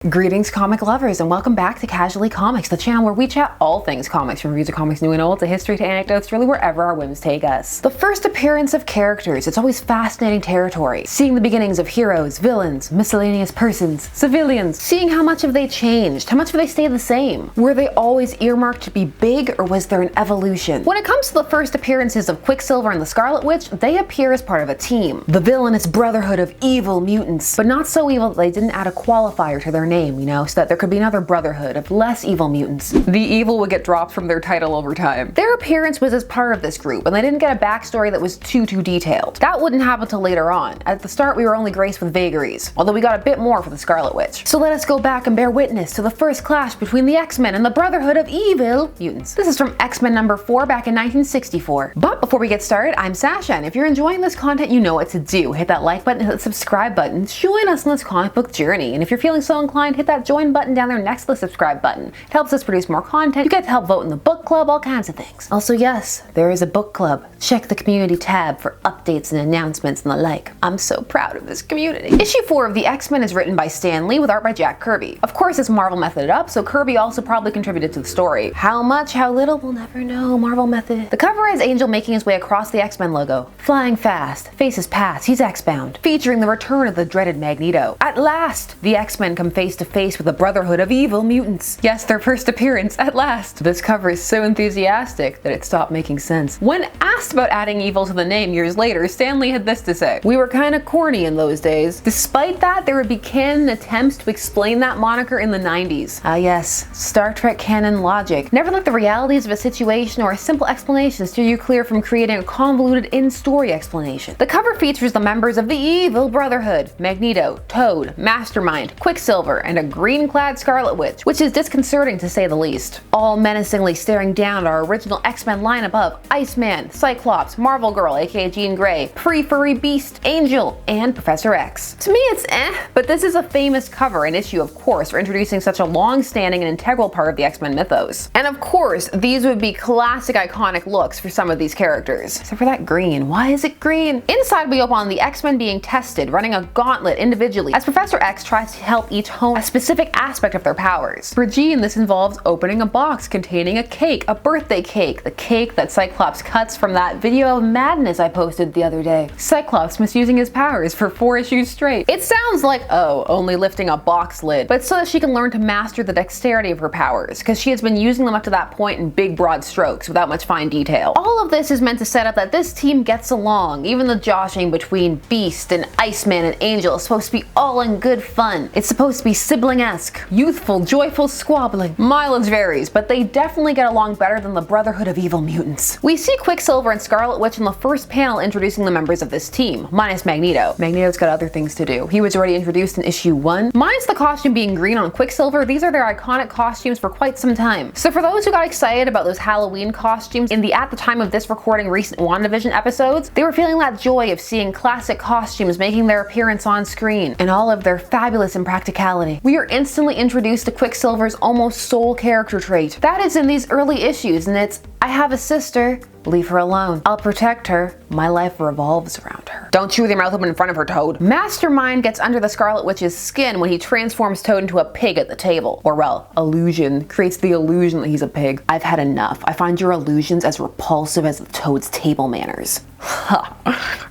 Greetings comic lovers and welcome back to Casually Comics, the channel where we chat all things comics, from reviews of comics new and old to history to anecdotes, really wherever our whims take us. The first appearance of characters, it's always fascinating territory. Seeing the beginnings of heroes, villains, miscellaneous persons, civilians, seeing how much have they changed, how much have they stayed the same? Were they always earmarked to be big or was there an evolution? When it comes to the first appearances of Quicksilver and the Scarlet Witch, they appear as part of a team. The villainous Brotherhood of Evil Mutants, but not so evil that they didn't add a qualifier to their name, so that there could be another brotherhood of less evil mutants. The evil would get dropped from their title over time. Their appearance was as part of this group, and they didn't get a backstory that was too detailed. That wouldn't happen till later on. At the start, we were only graced with vagaries, although we got a bit more for the Scarlet Witch. So let us go back and bear witness to the first clash between the X-Men and the Brotherhood of Evil Mutants. This is from X-Men number 4 back in 1964. But before we get started, I'm Sasha, and if you're enjoying this content, you know what to do. Hit that like button, hit the subscribe button, join us on this comic book journey, and if you're feeling so inclined, hit that join button down there next to the subscribe button. It helps us produce more content. You get to help vote in the book club, all kinds of things. Also, yes, there is a book club. Check the community tab for updates and announcements and the like. I'm so proud of this community. Issue 4 of the X-Men is written by Stan Lee with art by Jack Kirby. Of course, it's Marvel methoded up, so Kirby also probably contributed to the story. How much, how little, we'll never know. Marvel method. The cover has Angel making his way across the X-Men logo. Flying fast, faces past, he's X-bound. Featuring the return of the dreaded Magneto. At last, the X-Men come face to face with the Brotherhood of Evil Mutants. Yes, their first appearance, at last. This cover is so enthusiastic that it stopped making sense. When asked about adding evil to the name years later, Stan Lee had this to say: "We were kinda corny in those days." Despite that, there would be canon attempts to explain that moniker in the 90s. Ah yes, Star Trek canon logic. Never let the realities of a situation or a simple explanation steer you clear from creating a convoluted in-story explanation. The cover features the members of the Evil Brotherhood: Magneto, Toad, Mastermind, Quicksilver, and a green-clad Scarlet Witch, which is disconcerting to say the least. All menacingly staring down at our original X-Men line above: Iceman, Cyclops, Marvel Girl aka Jean Grey, Pre-Furry Beast, Angel, and Professor X. To me it's but this is a famous cover and issue, of course, for introducing such a long-standing and integral part of the X-Men mythos. And of course, these would be classic iconic looks for some of these characters. Except for that green. Why is it green? Inside we open on the X-Men being tested, running a gauntlet individually, as Professor X tries to help each hone a specific aspect of their powers. For Jean, this involves opening a box containing a cake, a birthday cake, the cake that Cyclops cuts from that video of madness I posted the other day. Cyclops misusing his powers for 4 issues straight. It sounds like, oh, only lifting a box lid, but so that she can learn to master the dexterity of her powers, because she has been using them up to that point in big broad strokes without much fine detail. All of this is meant to set up that this team gets along. Even the joshing between Beast and Iceman and Angel is supposed to be all in good fun. It's supposed to be sibling-esque, youthful, joyful squabbling. Mileage varies, but they definitely get along better than the Brotherhood of Evil Mutants. We see Quicksilver and Scarlet Witch in the first panel introducing the members of this team, minus Magneto. Magneto's got other things to do. He was already introduced in issue 1. Minus the costume being green on Quicksilver, these are their iconic costumes for quite some time. So for those who got excited about those Halloween costumes in the, at the time of this recording, recent WandaVision episodes, they were feeling that joy of seeing classic costumes making their appearance on screen, and all of their fabulous impracticality. We are instantly introduced to Quicksilver's almost sole character trait. That is in these early issues, and it's, "I have a sister. Leave her alone. I'll protect her. My life revolves around her." Don't chew with your mouth open in front of her, Toad. Mastermind gets under the Scarlet Witch's skin when he transforms Toad into a pig at the table. Or well, illusion. Creates the illusion that he's a pig. I've had enough. I find your illusions as repulsive as Toad's table manners.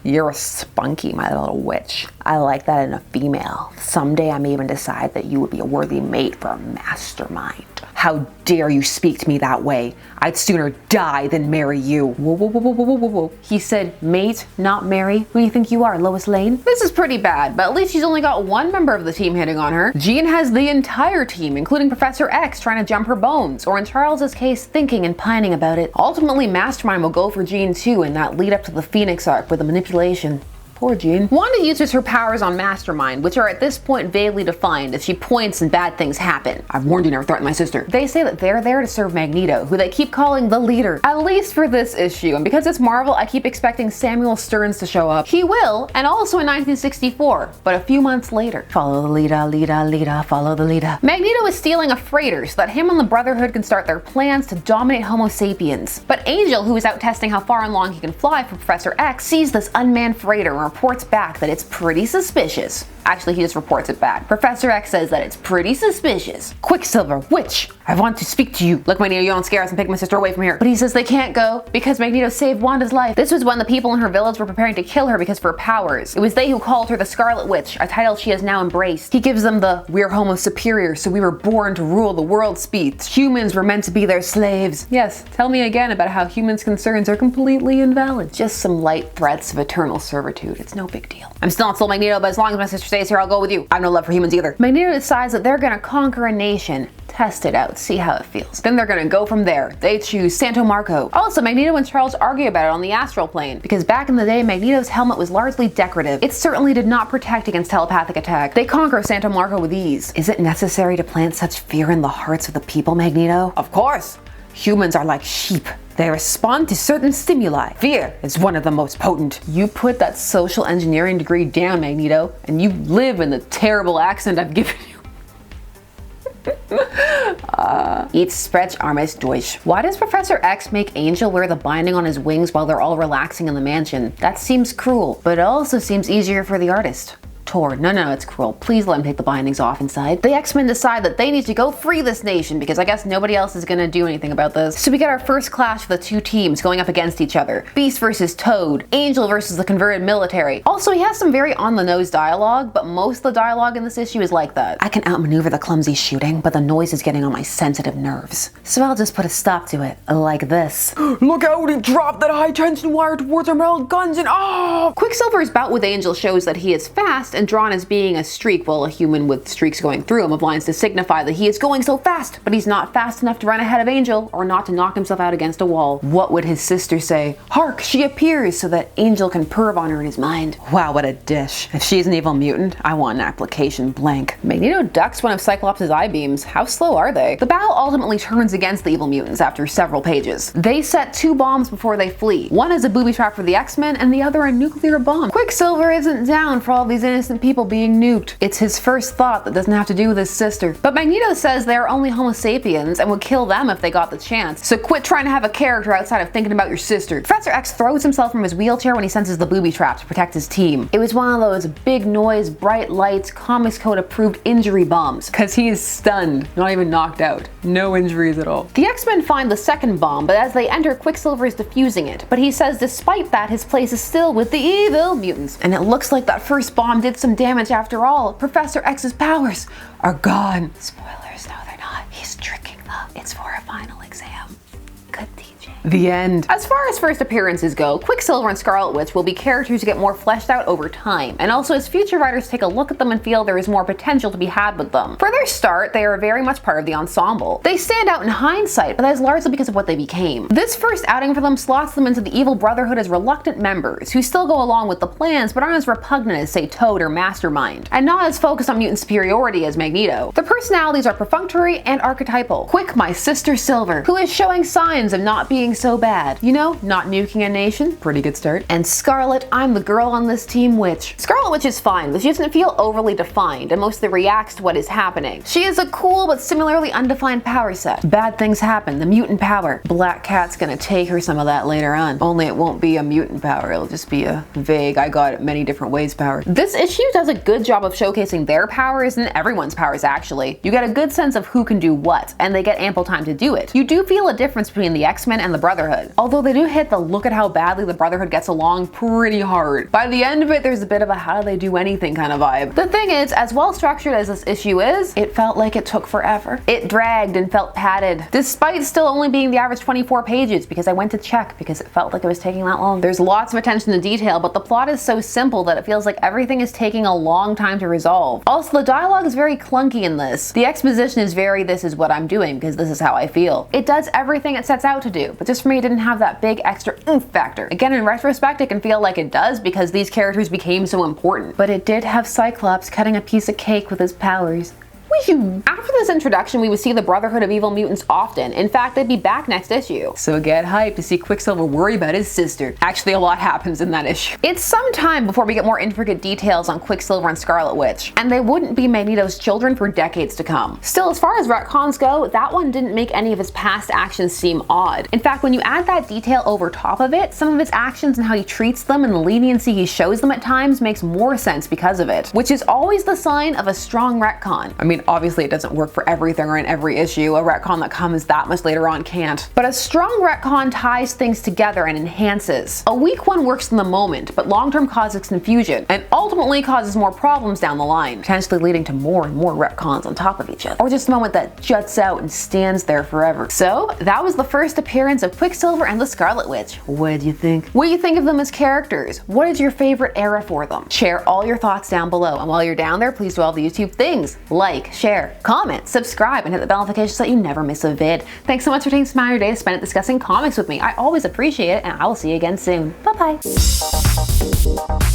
You're a spunky, my little witch. I like that in a female. Someday I may even decide that you would be a worthy mate for a mastermind. How dare you speak to me that way? I'd sooner die than marry you. Whoa, whoa, whoa, whoa, whoa, whoa, whoa. He said mate, not marry. Who do you think you are, Lois Lane? This is pretty bad, but at least she's only got one member of the team hitting on her. Jean has the entire team, including Professor X trying to jump her bones, or in Charles's case, thinking and pining about it. Ultimately, Mastermind will go for Jean too in that lead up to the Phoenix arc with the manipulation. Poor Jean. Wanda uses her powers on Mastermind, which are at this point vaguely defined as she points and bad things happen. "I've warned you never threaten my sister." They say that they're there to serve Magneto, who they keep calling the leader. At least for this issue, and because it's Marvel, I keep expecting Samuel Stearns to show up. He will, and also in 1964, but a few months later. Follow the leader, leader, leader, follow the leader. Magneto is stealing a freighter so that him and the Brotherhood can start their plans to dominate Homo sapiens. But Angel, who is out testing how far and long he can fly for Professor X, sees this unmanned freighter and reports back that it's pretty suspicious. Actually, he just reports it back. Professor X says that it's pretty suspicious. Quicksilver, Witch, I want to speak to you. Look, Magneto, you don't scare us and take my sister away from here. But he says they can't go because Magneto saved Wanda's life. This was when the people in her village were preparing to kill her because of her powers. It was they who called her the Scarlet Witch, a title she has now embraced. He gives them the "we're homo superior, so we were born to rule the world" speech. Humans were meant to be their slaves. Yes, tell me again about how humans' concerns are completely invalid. Just some light threats of eternal servitude. It's no big deal. I'm still not sold Magneto, but as long as my sister stays here, I'll go with you. I have no love for humans either. Magneto decides that they're gonna conquer a nation. Test it out, see how it feels. Then they're gonna go from there. They choose Santo Marco. Also, Magneto and Charles argue about it on the astral plane, because back in the day, Magneto's helmet was largely decorative. It certainly did not protect against telepathic attack. They conquer Santo Marco with ease. Is it necessary to plant such fear in the hearts of the people, Magneto? Of course. Humans are like sheep. They respond to certain stimuli. Fear is one of the most potent. You put that social engineering degree down, Magneto, and you live in the terrible accent I've given you. Ich spreche armes Deutsch. Why does Professor X make Angel wear the binding on his wings while they're all relaxing in the mansion? That seems cruel, but it also seems easier for the artist. Tor, no, it's cruel. Please let him take the bindings off inside. The X-Men decide that they need to go free this nation because I guess nobody else is gonna do anything about this. So we get our first clash of the two teams going up against each other. Beast versus Toad, Angel versus the converted military. Also, he has some very on-the-nose dialogue, but most of the dialogue in this issue is like that. I can outmaneuver the clumsy shooting, but the noise is getting on my sensitive nerves. So I'll just put a stop to it, like this. Look out, he dropped that high-tension wire towards our metal guns and Quicksilver's bout with Angel shows that he is fast and drawn as being a streak, well, a human with streaks going through him, of lines to signify that he is going so fast, but he's not fast enough to run ahead of Angel or not to knock himself out against a wall. What would his sister say? Hark, she appears, so that Angel can perv on her in his mind. Wow, what a dish. If she's an evil mutant, I want an application blank. Magneto ducks one of Cyclops' eye beams. How slow are they? The battle ultimately turns against the evil mutants after several pages. They set two bombs before they flee. One is a booby trap for the X-Men and the other a nuclear bomb. Quicksilver isn't down for all these innocent people being nuked. It's his first thought that doesn't have to do with his sister. But Magneto says they are only Homo sapiens and would kill them if they got the chance. So quit trying to have a character outside of thinking about your sister. Professor X throws himself from his wheelchair when he senses the booby trap to protect his team. It was one of those big noise, bright lights, Comics Code approved injury bombs. Cause he is stunned, not even knocked out. No injuries at all. The X-Men find the second bomb, but as they enter, Quicksilver is defusing it. But he says despite that, his place is still with the evil mutants. And it looks like that first bomb did some damage after all. Professor X's powers are gone. Spoilers, no they're not. He's tricking them. It's for a final exam. Good teaching. The end. As far as first appearances go, Quicksilver and Scarlet Witch will be characters who get more fleshed out over time, and also as future writers take a look at them and feel there is more potential to be had with them. For their start, they are very much part of the ensemble. They stand out in hindsight, but that is largely because of what they became. This first outing for them slots them into the evil Brotherhood as reluctant members, who still go along with the plans but aren't as repugnant as, say, Toad or Mastermind, and not as focused on mutant superiority as Magneto. Their personalities are perfunctory and archetypal. Quick, my sister Silver, who is showing signs of not being so bad. You know, not nuking a nation, pretty good start. And Scarlet, I'm the girl on this team Witch. Scarlet Witch is fine, but she doesn't feel overly defined and mostly reacts to what is happening. She is a cool but similarly undefined power set. Bad things happen, the mutant power. Black Cat's gonna take her some of that later on. Only it won't be a mutant power, it'll just be a vague, I got it many different ways power. This issue does a good job of showcasing their powers and everyone's powers actually. You get a good sense of who can do what, and they get ample time to do it. You do feel a difference between the X-Men and the Brotherhood, although they do hit the look at how badly the Brotherhood gets along pretty hard. By the end of it, there's a bit of a how do they do anything kind of vibe. The thing is, as well structured as this issue is, it felt like it took forever. It dragged and felt padded, despite still only being the average 24 pages, because I went to check because it felt like it was taking that long. There's lots of attention to detail, but the plot is so simple that it feels like everything is taking a long time to resolve. Also, the dialogue is very clunky in this. The exposition is very, this is what I'm doing because this is how I feel. It does everything it sets out to do, but just for me it didn't have that big extra oomph factor. Again, in retrospect, it can feel like it does because these characters became so important, but it did have Cyclops cutting a piece of cake with his powers. After this introduction, we would see the Brotherhood of Evil Mutants often. In fact, they'd be back next issue. So get hyped to see Quicksilver worry about his sister. Actually, a lot happens in that issue. It's some time before we get more intricate details on Quicksilver and Scarlet Witch, and they wouldn't be Magneto's children for decades to come. Still, as far as retcons go, that one didn't make any of his past actions seem odd. In fact, when you add that detail over top of it, some of his actions and how he treats them and the leniency he shows them at times makes more sense because of it, which is always the sign of a strong retcon. I mean, obviously it doesn't work for everything or in every issue. A retcon that comes that much later on can't. But a strong retcon ties things together and enhances. A weak one works in the moment, but long-term causes confusion, and ultimately causes more problems down the line, potentially leading to more and more retcons on top of each other. Or just a moment that juts out and stands there forever. So, that was the first appearance of Quicksilver and the Scarlet Witch. What do you think? What do you think of them as characters? What is your favorite era for them? Share all your thoughts down below, and while you're down there, please do all the YouTube things. Like, share, comment, subscribe, and hit the bell notification so that you never miss a vid. Thanks so much for taking some time out of your day to spend it discussing comics with me. I always appreciate it, and I will see you again soon. Bye bye.